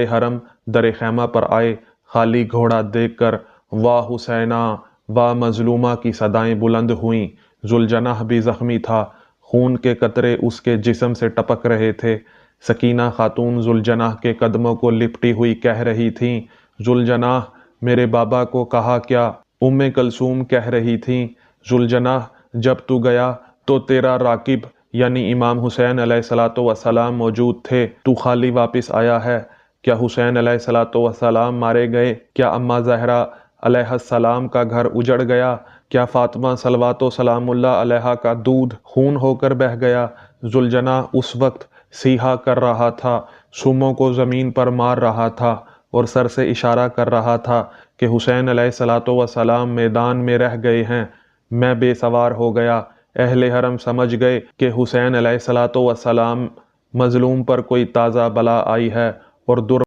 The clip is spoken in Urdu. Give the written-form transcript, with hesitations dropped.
حرم در خیمہ پر آئے، خالی گھوڑا دیکھ کر واہ حسینہ واہ مظلومہ کی صدائیں بلند ہوئیں۔ ذوالجناح بھی زخمی تھا، خون کے قطرے اس کے جسم سے ٹپک رہے تھے۔ سکینہ خاتون ذوالجناح کے قدموں کو لپٹی ہوئی کہہ رہی تھیں، ذوالجناح میرے بابا کو کہا کیا؟ کلثوم کہہ رہی تھیں، ذوالجناح جب تو گیا تو تیرا راکب یعنی امام حسین علیہ السلام موجود تھے، تو خالی واپس آیا ہے۔ کیا حسین علیہ السلام مارے گئے؟ کیا اماں زہرا علیہ السلام کا گھر اجڑ گیا؟ کیا فاطمہ صلوات و سلام اللہ علیہا کا دودھ خون ہو کر بہہ گیا؟ ذوالجناح اس وقت صیحہ کر رہا تھا، سوموں کو زمین پر مار رہا تھا اور سر سے اشارہ کر رہا تھا کہ حسین علیہ السلام میدان میں رہ گئے ہیں۔ میں بے سوار ہو گیا۔ اہل حرم سمجھ گئے کہ حسین علیہ السلام مظلوم پر کوئی تازہ بلا آئی ہے اور